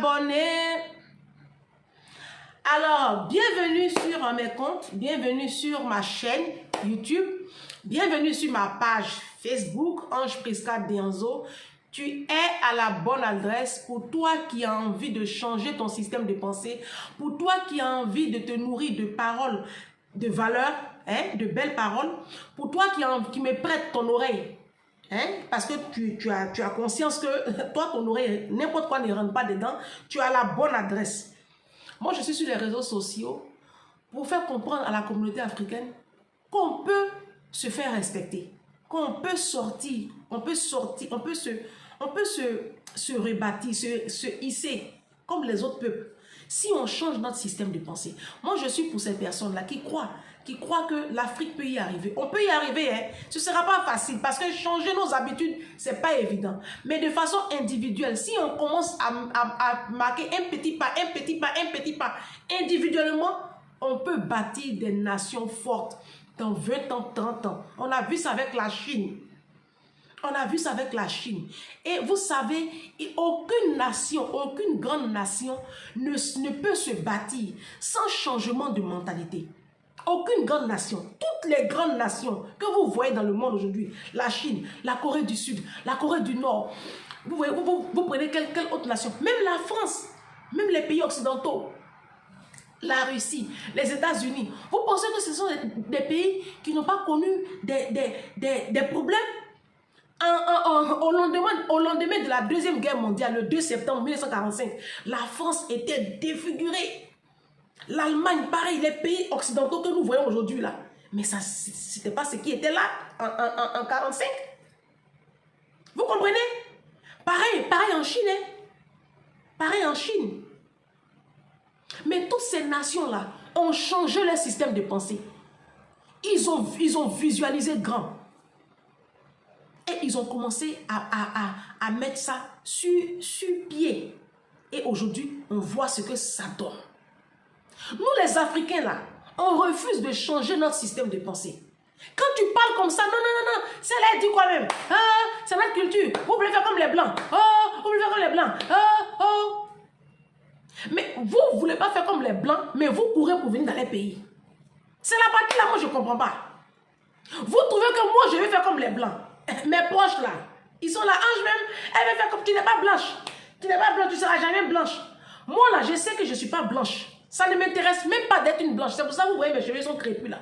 abonner. Alors, bienvenue sur mes comptes, bienvenue sur ma chaîne YouTube, bienvenue sur ma page Facebook, Ange Prisca Dianzo. Tu es à la bonne adresse pour toi qui as envie de changer ton système de pensée, pour toi qui as envie de te nourrir de paroles de valeur, hein, de belles paroles, pour toi qui me prête ton oreille. Hein? Parce que tu as conscience que toi, ton oreille, n'importe quoi ne rentre pas dedans, tu as la bonne adresse. Moi, je suis sur les réseaux sociaux pour faire comprendre à la communauté africaine qu'on peut se faire respecter, qu'on peut sortir, on peut se rebâtir, se hisser comme les autres peuples. Si on change notre système de pensée, moi je suis pour ces personnes-là qui croient que l'Afrique peut y arriver. On peut y arriver, hein. Ce ne sera pas facile parce que changer nos habitudes, ce n'est pas évident. Mais de façon individuelle, si on commence à marquer un petit pas, individuellement, on peut bâtir des nations fortes dans 20 ans, 30 ans. On a vu ça avec la Chine. On a vu ça avec la Chine. Et vous savez, aucune nation, aucune grande nation ne peut se bâtir sans changement de mentalité. Aucune grande nation, toutes les grandes nations que vous voyez dans le monde aujourd'hui, la Chine, la Corée du Sud, la Corée du Nord, vous prenez quelle autre nation, même la France, même les pays occidentaux, la Russie, les États-Unis, vous pensez que ce sont des pays qui n'ont pas connu des problèmes? Au lendemain de la Deuxième Guerre mondiale, le 2 septembre 1945, la France était défigurée. L'Allemagne, pareil, les pays occidentaux que nous voyons aujourd'hui là. Mais ça, c'était pas ce qui était là en 1945. Vous comprenez? Pareil en Chine. Hein? Pareil en Chine. Mais toutes ces nations-là ont changé leur système de pensée. Ils ont visualisé grand. Et ils ont commencé à mettre ça sur pied. Et aujourd'hui, on voit ce que ça donne. Nous, les Africains, là, on refuse de changer notre système de pensée. Quand tu parles comme ça, non, celle-là, elle dit quoi même? Ah, c'est notre culture. Vous voulez faire comme les Blancs. Oh, vous voulez faire comme les Blancs. Oh. Mais vous ne voulez pas faire comme les Blancs, mais vous courez pour venir dans les pays. C'est la partie là, moi, je ne comprends pas. Vous trouvez que moi, je vais faire comme les Blancs. Mes proches là, ils sont là, Ange même, elle va faire comme tu n'es pas blanche. Tu n'es pas blanche, tu ne seras jamais blanche. Moi là, je sais que je ne suis pas blanche. Ça ne m'intéresse même pas d'être une blanche. C'est pour ça que vous voyez mes cheveux sont crépus là.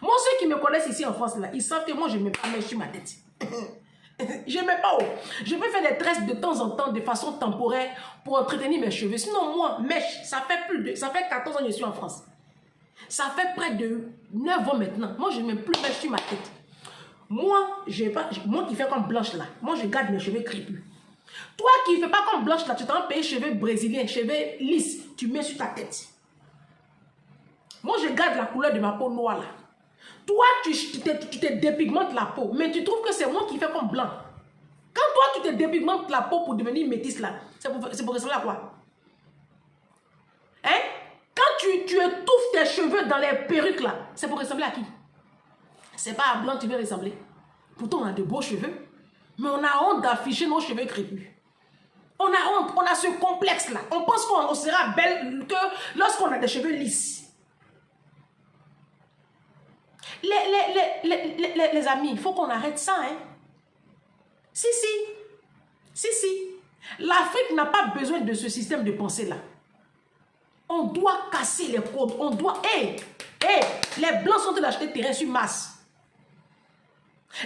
Moi, ceux qui me connaissent ici en France là, ils savent que moi je ne mets pas mes sur ma tête. Je ne mets pas haut. Je peux faire des tresses de temps en temps de façon temporaire pour entretenir mes cheveux. Sinon moi, mèche, ça fait 14 ans que je suis en France. Ça fait près de 9 ans maintenant. Moi je ne mets plus mèche sur ma tête. Moi qui fais comme blanche là, moi je garde mes cheveux crépus. Toi qui ne fais pas comme blanche là, tu t'en payes cheveux brésiliens, cheveux lisses, tu mets sur ta tête. Moi je garde la couleur de ma peau noire là. Toi tu te dépigmentes la peau, mais tu trouves que c'est moi qui fais comme blanc. Quand toi tu te dépigmentes la peau pour devenir métisse là, c'est pour ressembler à quoi? Hein? Quand tu étouffes tes cheveux dans les perruques là, c'est pour ressembler à qui? C'est pas à blanc tu veux ressembler. Pourtant, on a de beaux cheveux. Mais on a honte d'afficher nos cheveux crépus. On a honte, on a ce complexe-là. On pense qu'on sera belle que lorsqu'on a des cheveux lisses. Les amis, il faut qu'on arrête ça. Hein? Si. L'Afrique n'a pas besoin de ce système de pensée-là. On doit casser les codes. On doit... les Blancs sont en train d'acheter terrain sur Mars.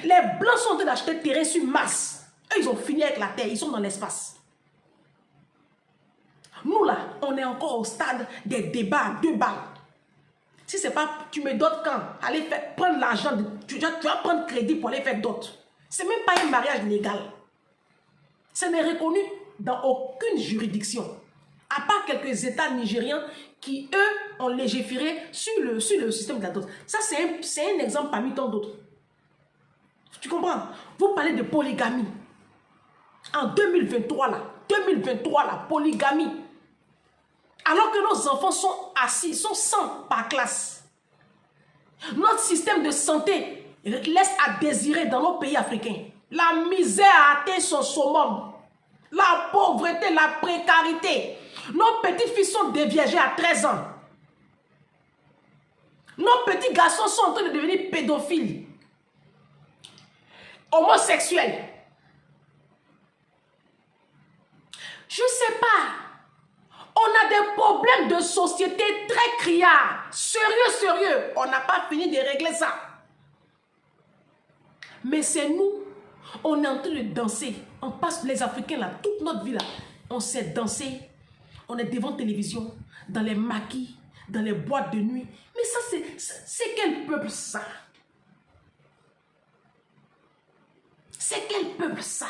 Les Blancs sont en train d'acheter terrain sur Mars. Eux, ils ont fini avec la Terre. Ils sont dans l'espace. Nous, là, on est encore au stade des débats, 2 balles. Si c'est pas, tu me dotes quand? Allez prendre l'argent, tu vas prendre crédit pour aller faire dot. C'est même pas un mariage légal. Ce n'est reconnu dans aucune juridiction. À part quelques États nigériens qui, eux, ont légiféré sur le système de la dot. Ça, c'est un exemple parmi tant d'autres. Tu comprends? Vous parlez de polygamie. En 2023, la polygamie. Alors que nos enfants sont assis, sont 100 par classe. Notre système de santé laisse à désirer dans nos pays africains. La misère a atteint son summum. La pauvreté, la précarité. Nos petites filles sont déviagées à 13 ans. Nos petits garçons sont en train de devenir pédophiles, homosexuels. Je ne sais pas. On a des problèmes de société très criards. Sérieux. On n'a pas fini de régler ça. Mais c'est nous. On est en train de danser. On passe les Africains là, toute notre vie là. On sait danser. On est devant la télévision, dans les maquis, dans les boîtes de nuit. Mais ça, c'est quel peuple ça? C'est quel peuple ça?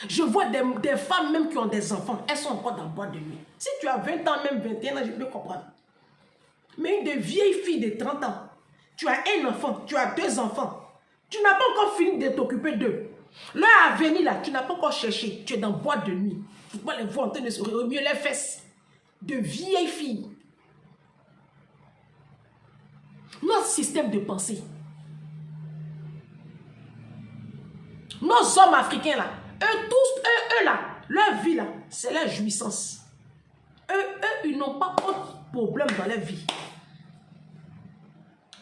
Je vois des femmes même qui ont des enfants. Elles sont encore dans la boîte de nuit. Si tu as 20 ans, même 21 ans, je peux comprendre. Mais une de vieille fille de 30 ans, tu as un enfant, tu as 2 enfants. Tu n'as pas encore fini de t'occuper d'eux. Leur avenir là, tu n'as pas encore cherché. Tu es dans la boîte de nuit. Tu peux les voir en train de se remuer les fesses. De vieilles filles. Notre système de pensée. Nos hommes africains là, eux là, leur vie là, c'est leur jouissance. Eux, ils n'ont pas autre problème dans leur vie.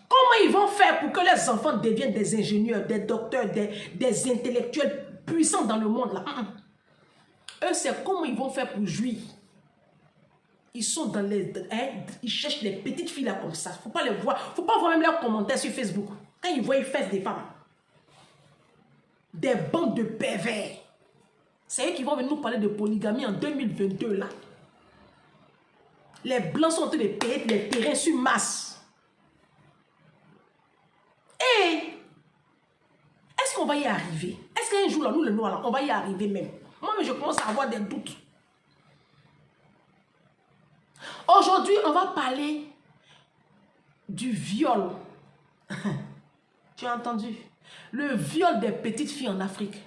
Comment ils vont faire pour que les enfants deviennent des ingénieurs, des docteurs, des intellectuels puissants dans le monde là? Eux, c'est comment ils vont faire pour jouir. Ils sont dans les... ils cherchent les petites filles là comme ça. Il ne faut pas les voir. Il ne faut pas voir même leurs commentaires sur Facebook. Quand ils voient les fesses des femmes. Des bandes de pervers. C'est eux qui vont venir nous parler de polygamie en 2022 là. Les blancs sont en train de payer les terrains sur masse. Et est-ce qu'on va y arriver? Est-ce qu'un jour là, nous les noirs là, on va y arriver même? Moi, je commence à avoir des doutes. Aujourd'hui, on va parler du viol. Tu as entendu? Le viol des petites filles en Afrique.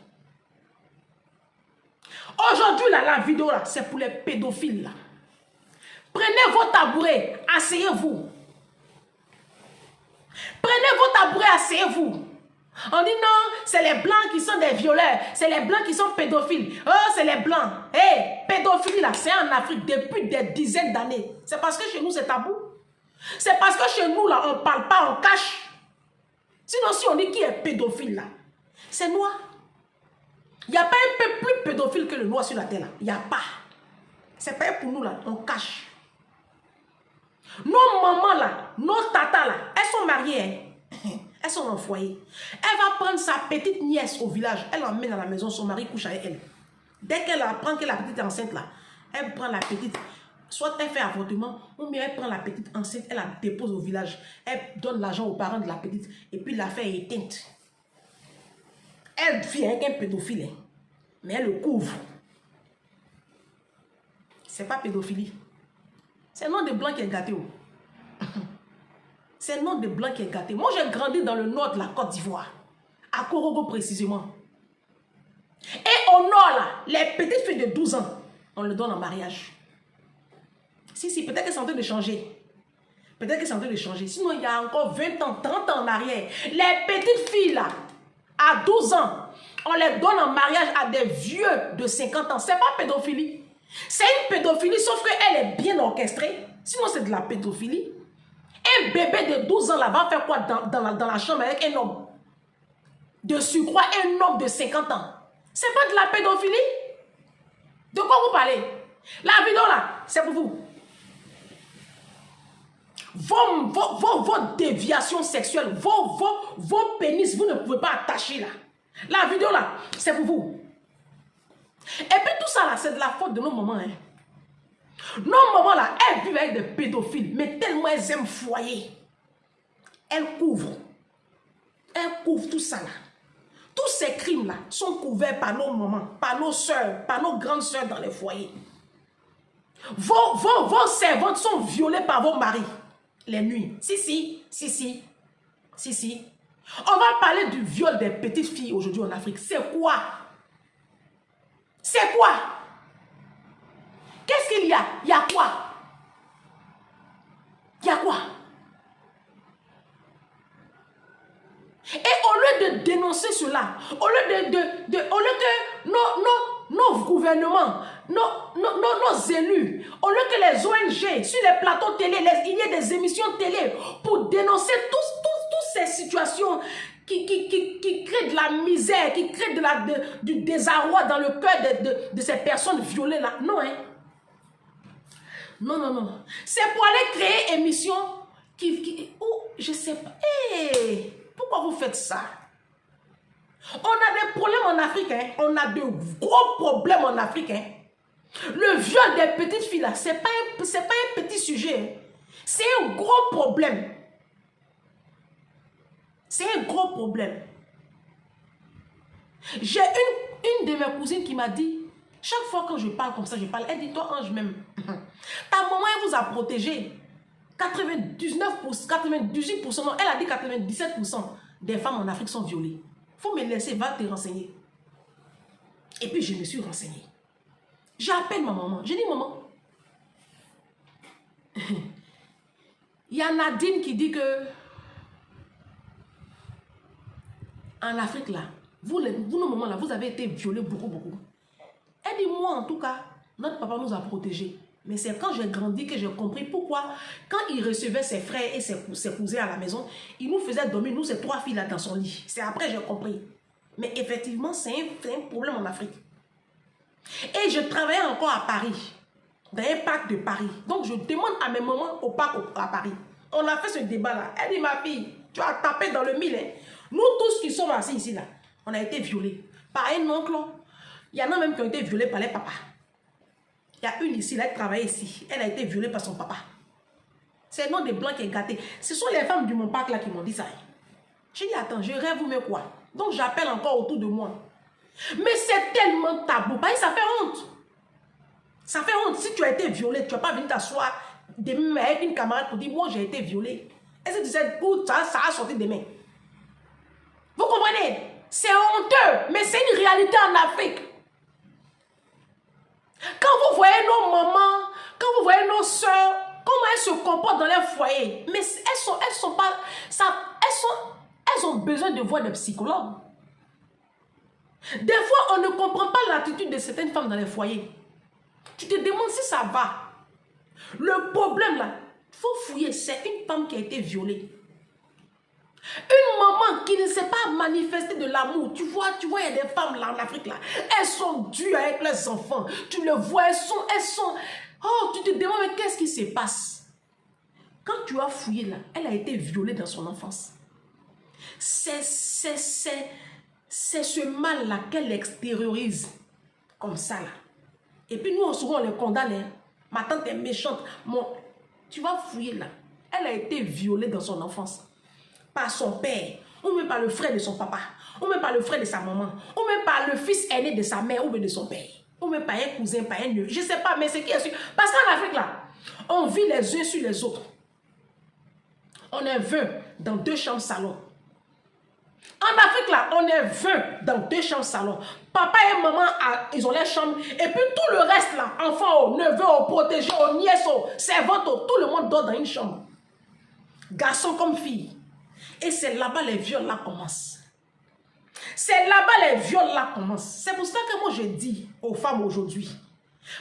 Aujourd'hui, là, la vidéo, là, c'est pour les pédophiles. Là. Prenez vos tabourets, asseyez-vous. Prenez vos tabourets, asseyez-vous. On dit non, c'est les blancs qui sont des violeurs. C'est les blancs qui sont pédophiles. Oh, c'est les blancs. Hé, pédophilie, là, c'est en Afrique depuis des dizaines d'années. C'est parce que chez nous, c'est tabou. C'est parce que chez nous, là, on ne parle pas, on cache. Sinon, si on dit qui est pédophile, là, c'est noir. Il n'y a pas un peu plus pédophile que le noir sur la terre, là. Il n'y a pas. C'est pas pour nous, là, on cache. Nos mamans, là, nos tatas, là, elles sont mariées, hein. Elles sont en foyer. Elle va prendre sa petite nièce au village. Elle l'emmène à la maison. Son mari couche avec elle. Dès qu'elle apprend que la petite est enceinte là, elle prend la petite. Soit elle fait avortement, ou bien elle prend la petite enceinte, elle la dépose au village. Elle donne l'argent aux parents de la petite. Et puis l'affaire est éteinte. Elle vit avec un pédophile. Hein. Mais elle le couvre. C'est pas pédophilie. C'est le nom de blanc qui est gâté. Oh. C'est le nom de blanc qui est gâté. Moi, j'ai grandi dans le nord de la Côte d'Ivoire. À Korogo, précisément. Et au nord, là, les petites filles de 12 ans, on le donne en mariage. Si, peut-être qu'elles sont en train de changer. Peut-être qu'elles sont en train de changer. Sinon, il y a encore 20 ans, 30 ans en arrière. Les petites filles, là, à 12 ans, on les donne en mariage à des vieux de 50 ans. C'est pas pédophilie. C'est une pédophilie, sauf qu'elle est bien orchestrée. Sinon, c'est de la pédophilie. Un bébé de 12 ans là va faire quoi dans la chambre avec un homme? De surcroît, un homme de 50 ans. C'est pas de la pédophilie? De quoi vous parlez? La vidéo là, c'est pour vous. Vos déviations sexuelles, vos pénis, vous ne pouvez pas attacher là. La vidéo là, c'est pour vous. Et puis tout ça là, c'est de la faute de nos mamans. Hein. Nos mamans là, elles vivent avec des pédophiles, mais tellement elles aiment foyer. Elles couvrent. Elles couvrent tout ça là. Tous ces crimes là sont couverts par nos mamans, par nos soeurs, par nos grandes soeurs dans les foyers. Vos servantes sont violées par vos maris les nuits. Si. On va parler du viol des petites filles aujourd'hui en Afrique. C'est quoi? C'est quoi? Qu'est-ce qu'il y a? Il y a quoi? Il y a quoi? Et au lieu de dénoncer cela, au lieu que nos gouvernements, nos élus, au lieu que les ONG, sur les plateaux télé, il y ait des émissions télé pour dénoncer toutes ces situations qui créent de la misère, qui créent du désarroi dans le cœur de ces personnes violées là. Non, hein. Non. C'est pour aller créer émission je sais pas. Hey, pourquoi vous faites ça? On a des problèmes en Afrique, hein. On a de gros problèmes en Afrique, hein. Le viol des petites filles là, c'est pas un petit sujet. Hein. C'est un gros problème. C'est un gros problème. J'ai une de mes cousines qui m'a dit, chaque fois quand je parle comme ça, elle dit, toi Ange même, ta maman elle vous a protégé. 98%, non, elle a dit 97% des femmes en Afrique sont violées. Faut me laisser, va te renseigner. Et puis je me suis renseignée. J'appelle ma maman. J'ai dit, maman, il y a Nadine qui dit que en Afrique là, vous nos mamans là, vous avez été violés beaucoup. Elle dit, moi en tout cas, notre papa nous a protégés. Mais c'est quand j'ai grandi que j'ai compris pourquoi, quand il recevait ses frères et ses cousins à la maison, il nous faisait dormir, nous, ces 3 filles là, dans son lit. C'est après que j'ai compris. Mais effectivement, c'est un problème en Afrique. Et je travaillais encore à Paris, dans un parc de Paris. Donc, je demande à mes mamans au parc à Paris. On a fait ce débat-là. Elle dit, ma fille, tu as tapé dans le mille. Hein. Nous tous qui sommes assis ici, là, on a été violés par un oncle. Il y en a même qui ont été violés par les papas. Il y a une ici, là, elle travaille ici. Elle a été violée par son papa. C'est le nom des blancs qui est gâté. Ce sont les femmes du mon parc là qui m'ont dit ça. J'ai dit, attends, je rêve ou mais quoi? Donc j'appelle encore autour de moi. Mais c'est tellement tabou. Ça fait honte. Ça fait honte. Si tu as été violée, tu n'as pas venir t'asseoir demain avec une camarade pour dire, moi j'ai été violée. Est-ce que tu sais où ça a sorti demain? Vous comprenez? C'est honteux, mais c'est une réalité en Afrique. Quand vous voyez nos mamans, quand vous voyez nos soeurs, comment elles se comportent dans leur foyer, mais elles ont besoin de voir des psychologues. Des fois, on ne comprend pas l'attitude de certaines femmes dans les foyers. Tu te demandes si ça va. Le problème là, il faut fouiller, c'est une femme qui a été violée. Une maman qui ne sait pas manifester de l'amour. Tu vois, il y a des femmes là en Afrique là. Elles sont dures avec leurs enfants. Tu le vois, elles sont... Oh, tu te demandes, mais qu'est-ce qui se passe? Quand tu as fouillé là, elle a été violée dans son enfance. C'est ce mal là qu'elle extériorise. Comme ça là. Et puis nous, souvent, on les condamne. Hein. Ma tante est méchante. Tu vas fouiller là. Elle a été violée dans son enfance. Par son père, ou même par le frère de son papa, ou même par le frère de sa maman, ou même par le fils aîné de sa mère ou de son père, ou même par un cousin, par un neveu. Je ne sais pas, mais c'est qui est sûr. Parce qu'en Afrique, là, on vit les uns sur les autres. On est 20 dans 2 chambres salon. En Afrique, là, on est 20 dans 2 chambres salon. Papa et maman, ils ont les chambres. Et puis tout le reste, là, enfants, neveux, protégés, nièces, servantes, tout le monde dort dans une chambre. Garçon comme fille. Et c'est là-bas les viols là commencent. C'est là-bas les viols là commencent. C'est pour ça que moi je dis aux femmes aujourd'hui,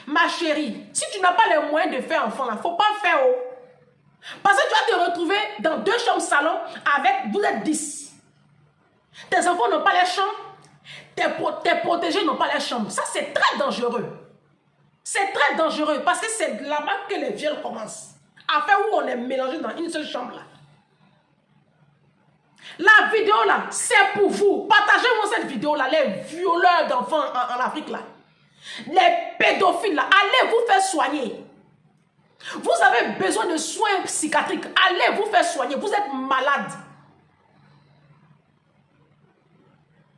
ma chérie, si tu n'as pas les moyens de faire enfant là, il ne faut pas faire. Parce que tu vas te retrouver dans 2 chambres salon avec, vous êtes 10. Tes enfants n'ont pas les chambres, tes protégés n'ont pas les chambres. Ça c'est très dangereux. C'est très dangereux parce que c'est là-bas que les viols commencent. Afin où on est mélangé dans une seule chambre là. La vidéo là, c'est pour vous. Partagez-moi cette vidéo là, les violeurs d'enfants en Afrique là. Les pédophiles là, allez vous faire soigner. Vous avez besoin de soins psychiatriques, allez vous faire soigner. Vous êtes malade.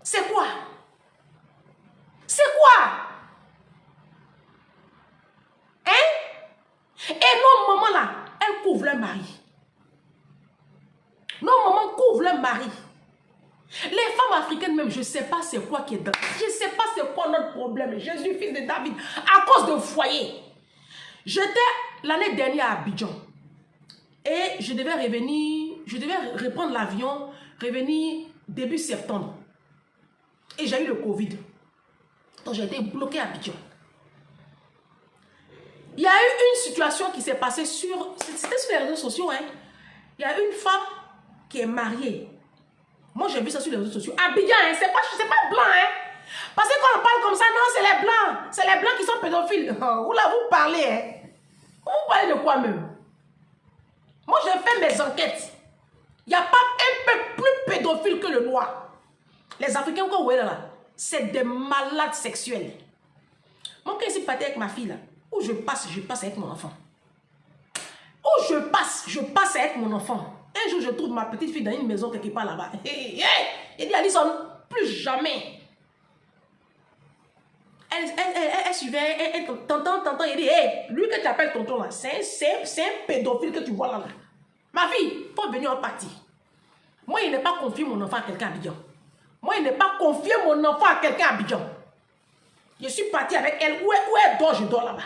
C'est quoi? C'est quoi? Hein? Et nos mamans là, elles couvrent leur mari. Nos mamans couvrent leur mari. Les femmes africaines même, je ne sais pas c'est quoi qui est dans. Je ne sais pas c'est quoi notre problème. Jésus, fils de David, à cause de foyer. J'étais l'année dernière à Abidjan. Et je devais reprendre l'avion, revenir début septembre. Et j'ai eu le Covid. Donc j'ai été bloquée à Abidjan. Il y a eu une situation qui s'est passée sur... C'était sur les réseaux sociaux, hein. Il y a une femme qui est mariée. Moi, j'ai vu ça sur les réseaux sociaux. Abidjan, hein, c'est pas blanc, hein. Parce que quand on parle comme ça, non, c'est les blancs. C'est les blancs qui sont pédophiles. Vous là, vous parlez, hein. Vous parlez de quoi même? Moi, j'ai fait mes enquêtes. Il n'y a pas un peu plus pédophile que le noir. Les Africains, quand vous voyez là, c'est des malades sexuels. Moi, quand je suis partie avec ma fille, là, où je passe avec mon enfant. Où je passe avec mon enfant. Un jour, je trouve ma petite fille dans une maison quelque part là-bas. Il dit, Alison, plus jamais. Elle suivait, tonton, il dit, hey, lui que tu appelles tonton là, c'est un pédophile que tu vois là. Ma fille, faut venir en partie. Moi, il n'est pas confié mon enfant à quelqu'un à Abidjan. Moi, il n'est pas confié mon enfant à quelqu'un à Abidjan. Je suis partie avec elle. Où elle dort, je dors là-bas.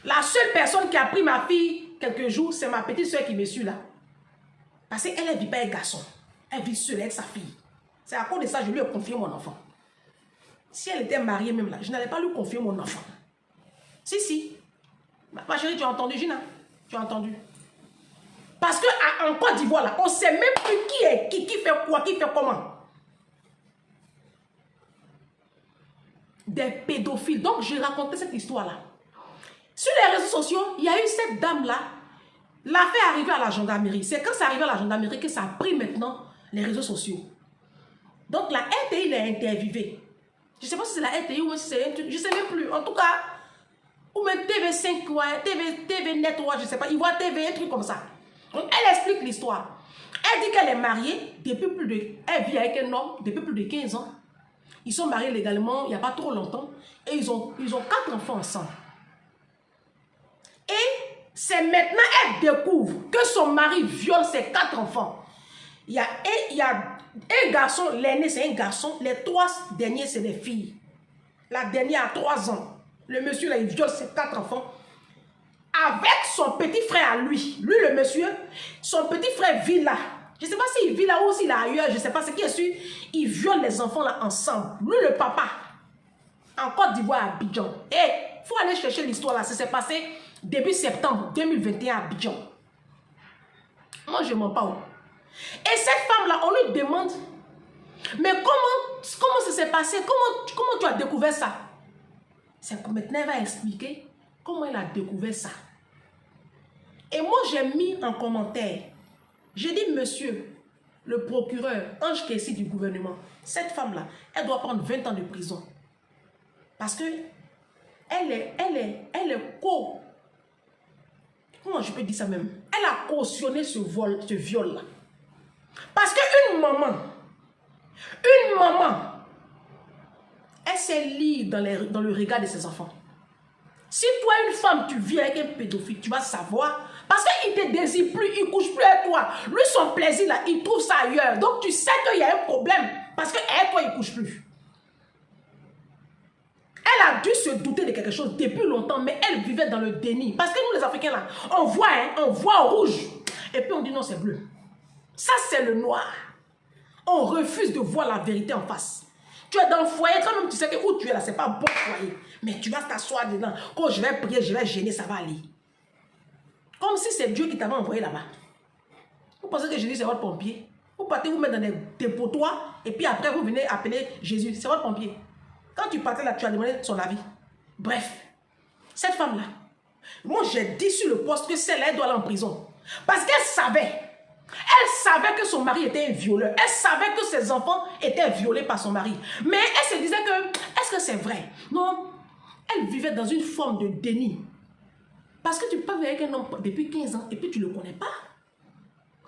La seule personne qui a pris ma fille quelques jours, c'est ma petite soeur qui me suit là. Parce qu'elle ne vit pas avec garçon. Elle vit seule avec sa fille. C'est à cause de ça que je lui ai confié mon enfant. Si elle était mariée même là, je n'allais pas lui confier mon enfant. Si. Ma chérie, tu as entendu, Gina? Tu as entendu? Parce qu'en Côte d'Ivoire, là, on ne sait même plus qui fait quoi, qui fait comment. Des pédophiles. Donc, j'ai raconté cette histoire-là. Sur les réseaux sociaux, il y a eu cette dame-là. L'affaire est arrivée à la gendarmerie. C'est quand c'est arrivé à la gendarmerie que ça a pris maintenant les réseaux sociaux. Donc, la RTI l'a interviewée. Je ne sais pas si c'est la RTI ou si c'est un truc. Je ne sais même plus. En tout cas, ou même TV5, ouais, TV Network, je ne sais pas. Ils voient TV, un truc comme ça. Donc, elle explique l'histoire. Elle dit qu'elle est mariée depuis elle vit avec un homme depuis plus de 15 ans. Ils sont mariés légalement il n'y a pas trop longtemps. Et ils ont 4 enfants ensemble. Et c'est maintenant qu'elle découvre que son mari viole ses 4 enfants. Il y a un garçon, l'aîné c'est un garçon, les 3 derniers c'est des filles. La dernière a 3 ans. Le monsieur là, il viole ses 4 enfants. Avec son petit frère à lui. Lui, le monsieur, son petit frère vit là. Je ne sais pas s'il vit là ou s'il est ailleurs. Je ne sais pas ce qui est sûr. Il viole les enfants là ensemble. Lui, le papa, en Côte d'Ivoire, à Abidjan. Et il faut aller chercher l'histoire là. Ça s'est passé début septembre 2021 à Abidjan. Moi, je ne mens pas. Et cette femme-là, on lui demande, mais comment ça s'est passé? Comment tu as découvert ça? C'est que maintenant, elle va expliquer comment elle a découvert ça. Et moi, j'ai mis en commentaire, j'ai dit, monsieur, le procureur, Ange Kessi du gouvernement, cette femme-là, elle doit prendre 20 ans de prison. Parce que elle est comment je peux dire ça même? Elle a cautionné ce viol-là. Parce qu'une maman, elle s'est lire dans le regard de ses enfants. Si toi, une femme, tu vis avec un pédophile, tu vas savoir. Parce qu'il ne te désire plus, il ne couche plus avec toi. Lui, son plaisir, là, il trouve ça ailleurs. Donc, tu sais qu'il y a un problème. Parce qu'avec toi, il ne couche plus. Elle a dû se douter de quelque chose depuis longtemps, mais elle vivait dans le déni. Parce que nous, les Africains, là, on voit en rouge. Et puis, on dit non, c'est bleu. Ça, c'est le noir. On refuse de voir la vérité en face. Tu es dans le foyer, quand même tu sais que où tu es là, c'est pas bon foyer. Mais tu vas t'asseoir dedans. Quand je vais prier, je vais gêner, ça va aller. Comme si c'est Dieu qui t'avait envoyé là-bas. Vous pensez que Jésus, c'est votre pompier? Vous partez vous mettre dans des dépotoirs et puis après, vous venez appeler Jésus. C'est votre pompier. Quand tu partais là, tu as demandé son avis. Bref, cette femme-là, moi, j'ai dit sur le poste que celle-là, elle doit aller en prison. Parce qu'elle savait. Elle savait que son mari était un violeur. Elle savait que ses enfants étaient violés par son mari. Mais elle se disait que, est-ce que c'est vrai? Non. Elle vivait dans une forme de déni. Parce que tu peux vivre avec un homme depuis 15 ans et puis tu ne le connais pas.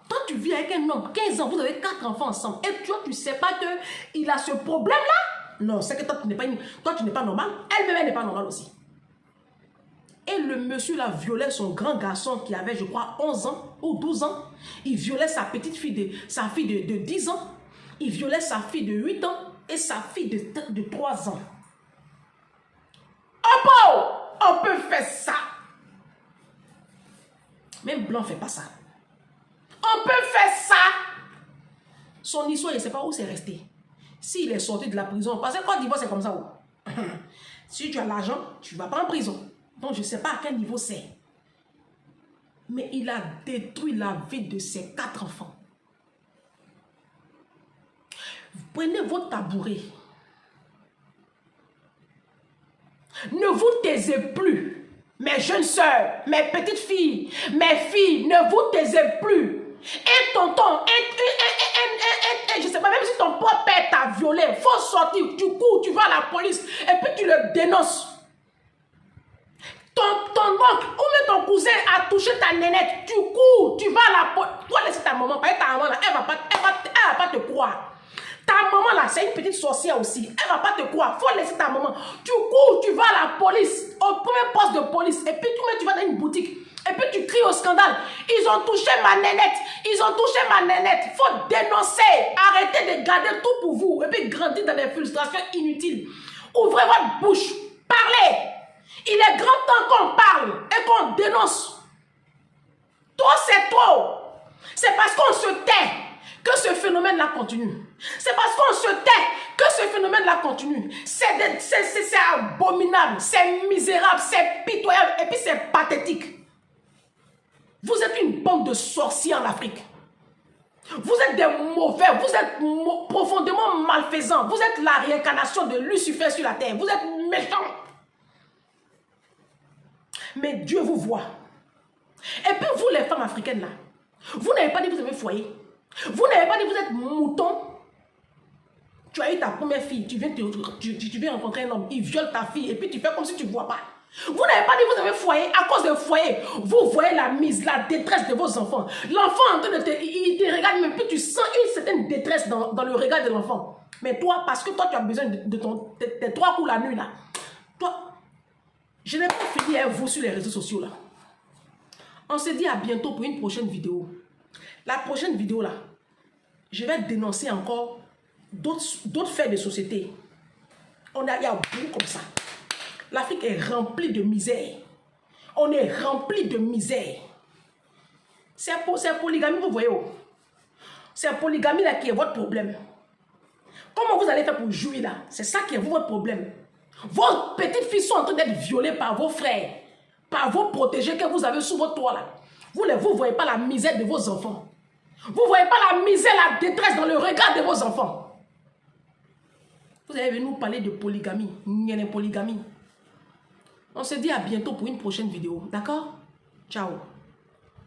Toi, tu vis avec un homme, 15 ans, vous avez 4 enfants ensemble. Et toi, tu ne sais pas qu'il a ce problème-là? Non, c'est que toi, tu n'es pas normal. Elle-même, elle n'est pas normale aussi. Et le monsieur là violait son grand garçon qui avait, je crois, 11 ans ou 12 ans. Il violait sa petite fille, sa fille de 10 ans. Il violait sa fille de 8 ans et sa fille de 3 ans. On peut faire ça. Même Blanc ne fait pas ça. On peut faire ça. Son histoire, je ne sais pas où c'est resté. S'il est sorti de la prison, parce que Côte d'Ivoire, c'est comme ça. Si tu as l'argent, tu ne vas pas en prison. Donc, je ne sais pas à quel niveau c'est. Mais il a détruit la vie de ses 4 enfants. Vous prenez votre tabouret. Ne vous taisez plus. Mes jeunes sœurs, mes petites filles, mes filles, ne vous taisez plus. Un tonton, je ne sais pas, même si ton propre père t'a violé, il faut sortir, tu cours, tu vas à la police et puis tu le dénonces. Ton oncle ou même ton cousin a touché ta nénette, tu cours, tu vas à la police. Toi, laisse ta maman, parce que ta maman, là, elle va pas te croire. Ta maman là, c'est une petite sorcière aussi. Elle va pas te croire. Faut laisser ta maman. Tu cours, tu vas à la police, au premier poste de police. Et puis tu vas dans une boutique. Et puis tu cries au scandale. Ils ont touché ma nénette. Ils ont touché ma nénette. Faut dénoncer. Arrêtez de garder tout pour vous. Et puis grandir dans des frustrations inutiles. Ouvrez votre bouche. Parlez. Il est grand temps qu'on parle et qu'on dénonce. Toi, c'est trop. C'est parce qu'on se tait que ce phénomène-là continue. C'est parce qu'on se tait que ce phénomène-là continue. C'est abominable, c'est misérable, c'est pitoyable et puis c'est pathétique. Vous êtes une bande de sorciers en Afrique. Vous êtes des mauvais, vous êtes profondément malfaisants. Vous êtes la réincarnation de Lucifer sur la terre. Vous êtes méchants. Mais Dieu vous voit. Et puis vous les femmes africaines là, vous n'avez pas dit que vous avez foyer. Vous n'avez pas dit que vous êtes mouton. Tu as eu ta première fille, tu viens rencontrer un homme, il viole ta fille et puis tu fais comme si tu ne vois pas. Vous n'avez pas dit que vous avez foyer. À cause de foyer, vous voyez la mise, la détresse de vos enfants. L'enfant en train de il te regarde, mais puis tu sens une certaine détresse dans le regard de l'enfant. Mais toi, parce que toi tu as besoin de tes 3 coups la nuit là. Toi, je n'ai pas fini avec vous sur les réseaux sociaux là. On se dit à bientôt pour une prochaine vidéo. La prochaine vidéo là, je vais dénoncer encore d'autres faits de société. Il y a beaucoup comme ça. L'Afrique est remplie de misère. On est rempli de misère. C'est polygamie, vous voyez. C'est la polygamie là qui est votre problème. Comment vous allez faire pour jouir là? C'est ça qui est votre problème. Vos petites filles sont en train d'être violées par vos frères, par vos protégés que vous avez sous votre toit là. Vous ne voyez pas la misère de vos enfants. Vous ne voyez pas la misère, la détresse dans le regard de vos enfants. Vous allez venir nous parler de polygamie. Il y a une polygamie. On se dit à bientôt pour une prochaine vidéo. D'accord? Ciao.